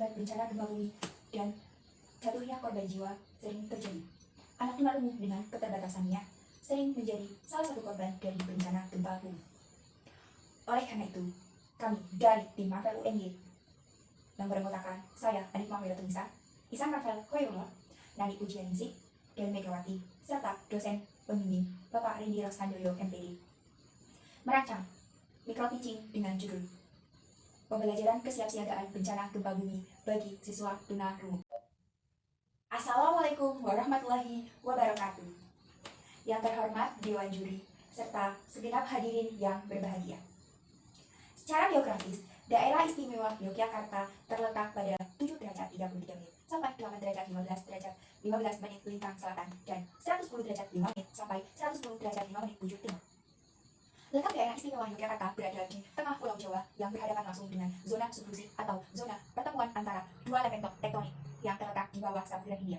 akibat bencana gempa bumi dan jatuhnya korban jiwa sering terjadi. Anak tunarungu dengan keterbatasannya sering menjadi salah satu korban dari bencana gempa bumi. Oleh karena itu, kami dari tim Marvel UNY yang beranggotakan saya, Adik Muhammad Tunisa, Isan Rafael Hoyrullah, Nani Pujianingsih, dan Megawati, serta dosen pembimbing Bapak Rindi Roshandoyo MPD, merancang mikro teaching dengan judul Pembelajaran Kesiapsiagaan Bencana Gempa Bumi bagi Siswa Tunarungu. Assalamualaikum warahmatullahi wabarakatuh. Yang terhormat Dewan Juri, serta segenap hadirin yang berbahagia. Secara geografis, daerah istimewa Yogyakarta terletak pada 7 derajat 33 menit sampai 8 derajat 15 menit lintang selatan dan 110 derajat 5 menit sampai 110 derajat 5 menit bujur timur. Letak daerah istimewa Yogyakarta berada di tengah Pulau Jawa yang berhadapan langsung dengan zona subduksi atau zona pertemuan antara dua lempeng tektonik yang terletak di bawah Samudra Hindia.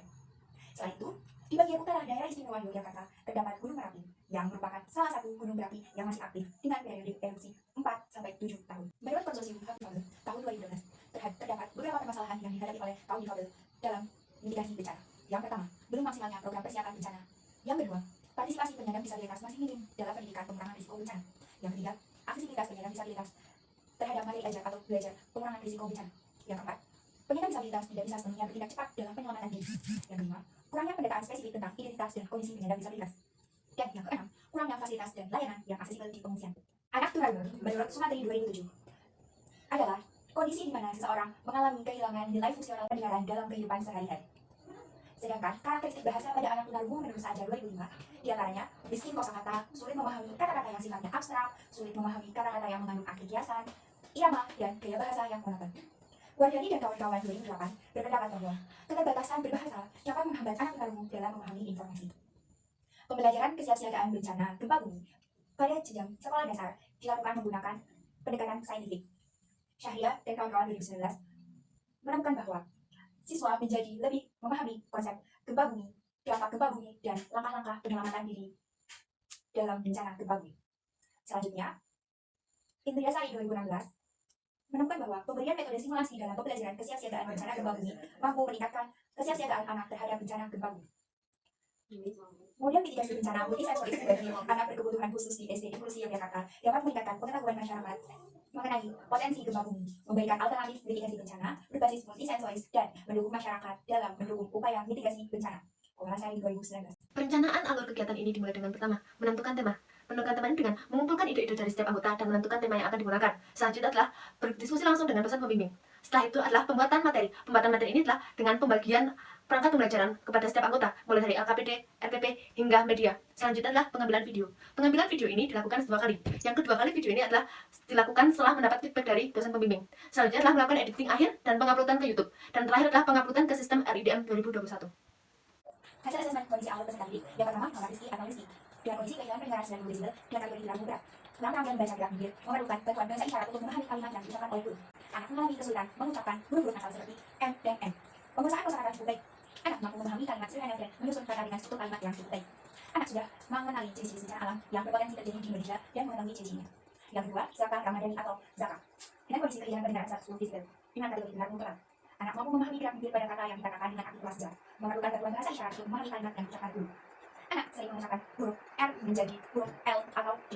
Selain itu, di bagian utara daerah istimewa Yogyakarta terdapat Gunung Merapi yang merupakan salah satu gunung berapi yang masih aktif dengan periode erupsi 4-7 tahun. Menurut Konsorsium Hak Difabel tahun 2012, terdapat beberapa permasalahan yang dihadapi oleh kaum difabel dalam mitigasi bencana. Yang pertama, belum maksimalnya program persiapan bencana. Yang kedua, partisipasi penyandang disabilitas masih minim dalam pendidikan pengurangan risiko bencana. Yang ketiga, aksesibilitas penyandang disabilitas terhadap materi ajar atau belajar pengurangan risiko bencana. Yang keempat, penyandang disabilitas tidak bisa sepenuhnya bertindak cepat dalam penyelamatan diri. Yang kelima, kurangnya pendataan spesifik tentang identitas dan kondisi penyandang disabilitas. Dan yang keenam, kurangnya fasilitas dan layanan yang aksesibel di pengungsian. Anak tunarungu menurut Sumantri 2007 adalah kondisi di mana seseorang mengalami kehilangan nilai fungsional pendengaran dalam kehidupan sehari-hari. Sedangkan karakteristik bahasa pada anak tunarungu menurut Sajar 2005 diantaranya miskin kosakata, sulit memahami kata-kata yang sifatnya abstrak, sulit memahami kata-kata yang mengandung arti kiasan, irama, dan gaya bahasa yang monoton. Wardani dan kawan-kawan 2008 berpendapat bahwa keterbatasan berbahasa dapat menghambat anak tunarungu dalam memahami informasi. Pembelajaran kesiapsiagaan bencana gempa bumi pada jenjang sekolah dasar dilakukan menggunakan pendekatan saintifik. Syahria dan kawan-kawan 2019 menemukan bahwa siswa menjadi lebih memahami konsep gempa bumi, dampak gempa bumi, dan langkah-langkah penyelamatan diri dalam bencana gempa bumi. Selanjutnya, Indriasari 2016 menemukan bahwa pemberian metode simulasi dalam pembelajaran kesiapsiagaan bencana gempa bumi mampu meningkatkan kesiapsiagaan anak terhadap bencana gempa bumi. Model mitigasi bencana multisensoris bagi anak berkebutuhan khusus di SD Inklusi Yogyakarta dapat meningkatkan pengetahuan masyarakat mengenai potensi gempa bumi, memberikan alternatif mitigasi bencana berbasis multisensoris, dan mendukung masyarakat dalam mendukung upaya mitigasi bencana. Komnasari 2019. Perencanaan alur kegiatan ini dimulai dengan pertama, menentukan tema. Menentukan tema ini dengan mengumpulkan ide-ide dari setiap anggota dan menentukan tema yang akan digunakan. Selanjutnya adalah berdiskusi langsung dengan dosen pembimbing. Setelah itu adalah pembuatan materi. Pembuatan materi ini adalah dengan pembagian perangkat pembelajaran kepada setiap anggota, mulai dari LKPD, RPP, hingga media. Selanjutnya adalah pengambilan video. Pengambilan video ini dilakukan 2 kali. Yang kedua kali video ini adalah dilakukan setelah mendapat feedback dari dosen pembimbing. Selanjutnya adalah melakukan editing akhir dan penguploadan ke YouTube. Dan terakhir adalah penguploadan ke sistem RIDM 2021. Hasil asesmen kondisi alur peserta didik yang pertama nomor Rizky atau Rizky dengan kondisi kehilangan pendengaran 90 desibel dengan kategori hilang berat. Kurang keahlian baca gerak bibir memerlukan bantuan bahasa isyarat untuk memahami kalimat yang diucapkan oleh guru. Anak mengalami kesulitan mengucapkan huruf-huruf asal seperti M dan N. Penguasaan kosakata cukup baik. Anak mampu memahami kalimat sederhana dan menyusun kata dengan struktur kalimat yang cukup baik. Anak sudah mengenali ciri-ciri bencana alam yang berpotensi terjadi di Indonesia dan mengetahui ciri-cirinya. Yang kedua, zakat ramadhani atau zakat dengan kondisi kehilangan pendengaran 110 desibel dengan kategori dengar mutlak. Anak mampu memahami gerak bibir pada kata yang dikatakan dengan aktivitas jelas, memerlukan bantuan bahasa isyarat untuk memahami kalimat yang diucapkan guru. Anak sering mengucapkan huruf R menjadi huruf L atau D.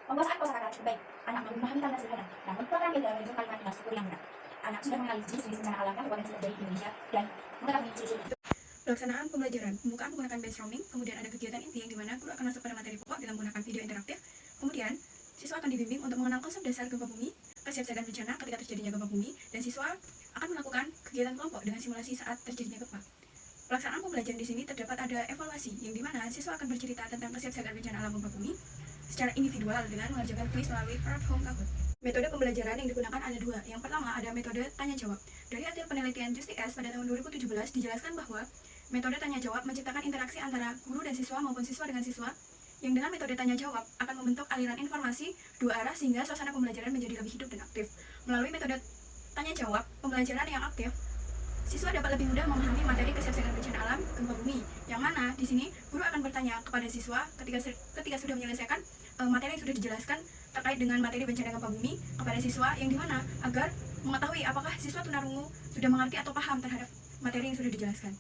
Penguasaan kosakata cukup baik. Anak mampu memahami kalimat sederhana, namun terampil dalam menyusun kalimat dengan struktur yang benar. Anak sudah mengenali jenis-jenis bencana alam yang berpotensi terjadi di Indonesia dan mengetahui ciri-ciri. Pelaksanaan pembelajaran, pembukaan menggunakan brainstorming, kemudian ada kegiatan inti yang dimana guru akan masuk pada materi pokok dengan menggunakan video interaktif. Kemudian, siswa akan dibimbing untuk mengenal konsep dasar gempa bumi, kesiapsiagaan bencana ketika terjadinya gempa bumi, dan siswa akan melakukan kegiatan kelompok dengan simulasi saat terjadinya gempa. Pelaksanaan pembelajaran di sini terdapat ada evaluasi, yang dimana siswa akan bercerita tentang kesiapsiagaan bencana alam gempa bumi secara individual dengan mengerjakan kuis melalui Earth Home Kahoot. Metode pembelajaran yang digunakan ada 2. Yang pertama ada metode tanya-jawab. Dari hasil penelitian Justi S pada tahun 2017 dijelaskan bahwa metode tanya-jawab menciptakan interaksi antara guru dan siswa maupun siswa dengan siswa, yang dengan metode tanya-jawab akan membentuk aliran informasi 2 arah sehingga suasana pembelajaran menjadi lebih hidup dan aktif. Melalui metode tanya-jawab, pembelajaran yang aktif, siswa dapat lebih mudah memahami materi kesiapsiagaan bencana alam gempa bumi, yang mana di sini guru akan bertanya kepada siswa ketika sudah menyelesaikan materi yang sudah dijelaskan terkait dengan materi bencana gempa bumi kepada siswa, yang dimana agar mengetahui apakah siswa tunarungu sudah mengerti atau paham terhadap materi yang sudah dijelaskan.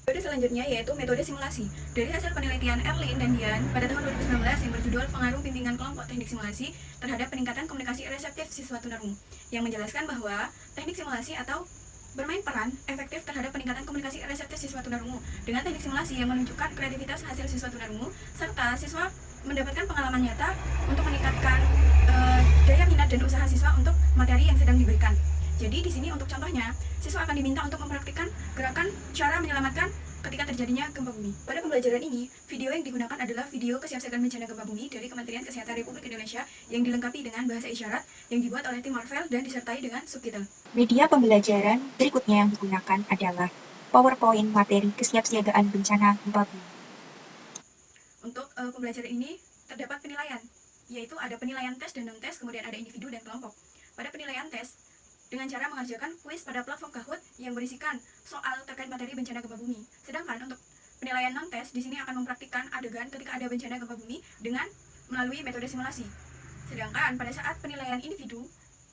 Metode selanjutnya yaitu metode simulasi. Dari hasil penelitian Erlin dan Dian pada tahun 2019 yang berjudul Pengaruh Bimbingan Kelompok Teknik Simulasi terhadap Peningkatan Komunikasi Reseptif Siswa Tunarungu, yang menjelaskan bahwa teknik simulasi atau bermain peran efektif terhadap peningkatan komunikasi reseptif siswa tunarungu. Dengan teknik simulasi yang menunjukkan kreativitas hasil siswa tunarungu, serta siswa mendapatkan pengalaman nyata untuk meningkatkan daya minat dan usaha siswa untuk materi yang sedang diberikan. Jadi di sini untuk contohnya, siswa akan diminta untuk mempraktikkan gerakan cara menyelamatkan ketika terjadinya gempa bumi. Pada pembelajaran ini, video yang digunakan adalah video kesiapsiagaan bencana gempa bumi dari Kementerian Kesehatan Republik Indonesia yang dilengkapi dengan bahasa isyarat yang dibuat oleh tim Marvel dan disertai dengan subtitle. Media pembelajaran berikutnya yang digunakan adalah PowerPoint materi kesiapsiagaan bencana gempa bumi. Untuk pembelajaran ini terdapat penilaian, yaitu ada penilaian tes dan non-tes, kemudian ada individu dan kelompok. Pada penilaian tes, dengan cara mengerjakan kuis pada platform Kahoot yang berisikan soal terkait materi bencana gempa bumi. Sedangkan untuk penilaian non-tes, di sini akan mempraktikkan adegan ketika ada bencana gempa bumi dengan melalui metode simulasi. Sedangkan pada saat penilaian individu,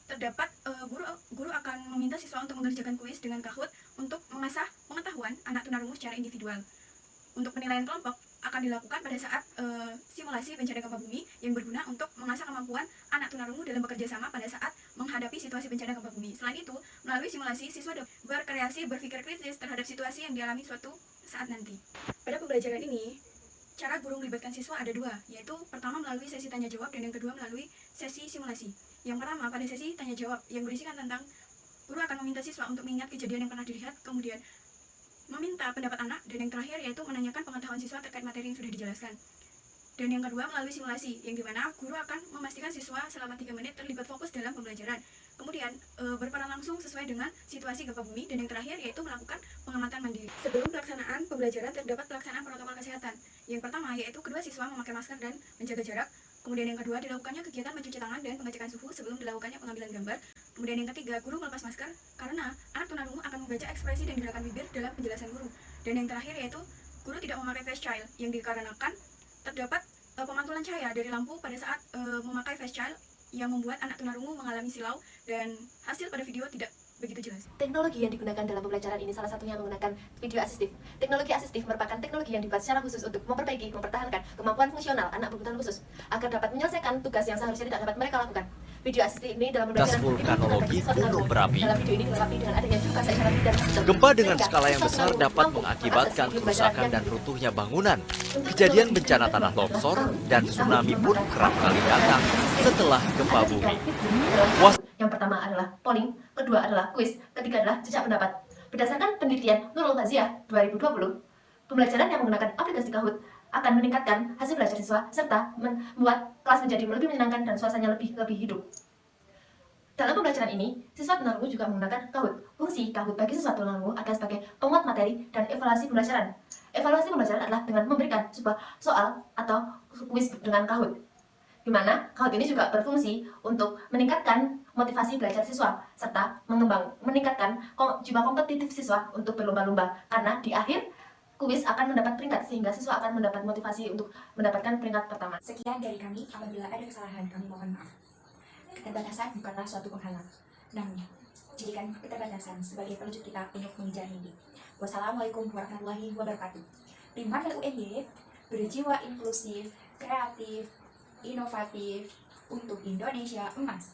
terdapat guru akan meminta siswa untuk mengerjakan kuis dengan Kahoot untuk mengasah pengetahuan anak tunarungu secara individual. Untuk penilaian kelompok akan dilakukan pada saat simulasi bencana gempa bumi yang berguna untuk mengasah kemampuan anak tunarungu dalam bekerja sama pada saat menghadapi situasi bencana gempa bumi. Selain itu, melalui simulasi, siswa berkreasi berpikir kritis terhadap situasi yang dialami suatu saat nanti. Pada pembelajaran ini, cara guru melibatkan siswa ada dua, yaitu pertama melalui sesi tanya jawab dan yang kedua melalui sesi simulasi. Yang pertama pada sesi tanya jawab yang berisikan tentang guru akan meminta siswa untuk mengingat kejadian yang pernah dilihat, kemudian meminta pendapat anak, dan yang terakhir yaitu menanyakan pengetahuan siswa terkait materi yang sudah dijelaskan. Dan yang kedua melalui simulasi, yang dimana guru akan memastikan siswa selama 3 menit terlibat fokus dalam pembelajaran, kemudian berperan langsung sesuai dengan situasi gempa bumi, dan yang terakhir yaitu melakukan pengamatan mandiri. Sebelum pelaksanaan pembelajaran terdapat pelaksanaan protokol kesehatan. Yang pertama yaitu kedua siswa memakai masker dan menjaga jarak. Kemudian yang kedua dilakukannya kegiatan mencuci tangan dan pengecekan suhu sebelum dilakukannya pengambilan gambar. Kemudian yang ketiga, guru melepas masker karena anak tunarungu akan membaca ekspresi dan gerakan bibir dalam penjelasan guru. Dan yang terakhir yaitu guru tidak memakai face child yang dikarenakan terdapat pemantulan cahaya dari lampu pada saat memakai face child yang membuat anak tunarungu mengalami silau dan hasil pada video tidak begitu jelas. Teknologi yang digunakan dalam pembelajaran ini salah satunya menggunakan video asistif. Teknologi asistif merupakan teknologi yang dibuat secara khusus untuk mempertahankan kemampuan fungsional anak berkebutuhan khusus agar dapat menyelesaikan tugas yang seharusnya tidak dapat mereka lakukan. Video asistif ini dalam Das pembelajaran vulkanologi gunung berapi. Dalam video ini dilengkapi dengan adanya juga isyarat dan subtitle. Gempa dengan Sehingga skala yang siswa besar tunarungu dapat mampu mengakibatkan mengakses kerusakan video dan pelajaran runtuhnya bangunan. Untuk Kejadian teknologi bencana yang tanah dilakukan longsor tahun dan ini, tsunami tahun pun ini, kerap kali tahun datang ini, setelah gempa ada bumi. 3 dalam yang pertama adalah polling, kedua adalah quiz, ketiga adalah jejak pendapat. Berdasarkan penelitian Nurul Ghaziah 2020, pembelajaran yang menggunakan aplikasi Kahoot akan meningkatkan hasil belajar siswa serta membuat kelas menjadi lebih menyenangkan dan suasananya lebih hidup. Dalam pembelajaran ini, siswa tunarungu juga menggunakan Kahoot. Fungsi Kahoot bagi siswa tunarungu adalah sebagai penguat materi dan evaluasi pembelajaran. Evaluasi pembelajaran adalah dengan memberikan sebuah soal atau kuis dengan Kahoot, di mana Kahoot ini juga berfungsi untuk meningkatkan motivasi belajar siswa serta meningkatkan jiwa kompetitif siswa untuk berlomba-lomba, karena di akhir kuis akan mendapat peringkat sehingga siswa akan mendapat motivasi untuk mendapatkan peringkat pertama. Sekian dari kami, apabila ada kesalahan kami mohon maaf. Keterbatasan bukanlah suatu penghalang, namun jadikan keterbatasan sebagai pelujur kita untuk mengejar mimpi. Wassalamualaikum warahmatullahi wabarakatuh. Tim Marvel UNY berjiwa inklusif, kreatif, inovatif untuk Indonesia emas.